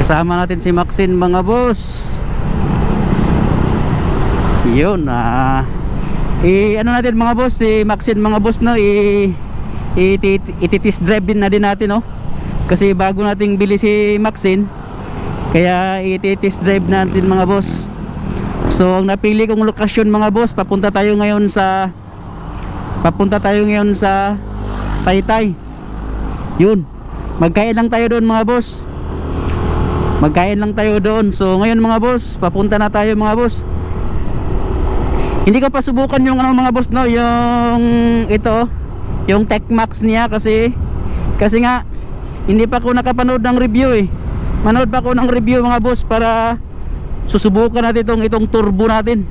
Kasama natin si Maxine mga boss. Yun, ano natin mga boss, si Maxine mga boss, no, iti-test drive din natin, no, kasi bago nating bili si Maxine, kaya iti-test drive natin mga boss. So ang napili kong lokasyon mga boss, papunta tayo ngayon sa Taytay. Yun, magkain lang tayo doon mga boss, magkain lang tayo doon. So ngayon mga boss, papunta na tayo mga boss. Hindi ko pa subukan yung mga boss, no, yung Techmax niya, kasi nga hindi pa ako nakapanood ng review eh. Manood pa ako ng review mga boss para susubukan natin itong turbo natin.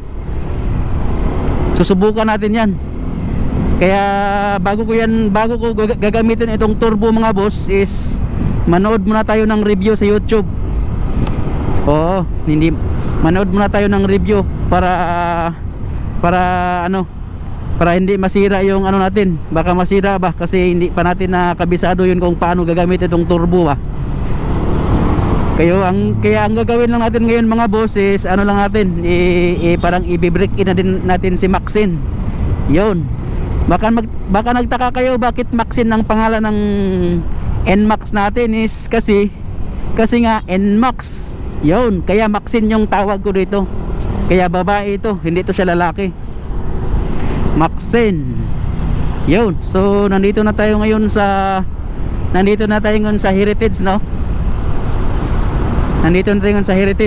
Susubukan natin yan. Kaya bago ko gagamitin itong turbo mga boss, is manood muna tayo ng review sa YouTube. Oo, manood muna tayo ng review para hindi masira yung ano natin. Baka masira ba, kasi hindi pa natin nakabisado yun kung paano gagamit itong turbo ba. Kaya ang gagawin lang natin ngayon mga boss is parang i-break in na din natin si Maxine. Yun, baka nagtaka kayo bakit Maxine ang pangalan ng NMAX natin, is kasi nga NMAX. Yun, kaya Maxine yung tawag ko dito. Kaya babae ito, hindi to siya lalaki. Maxine. Yun, so nandito na tayo ngayon sa Heritage, no? Nandito na tayo ngayon sa Heritage.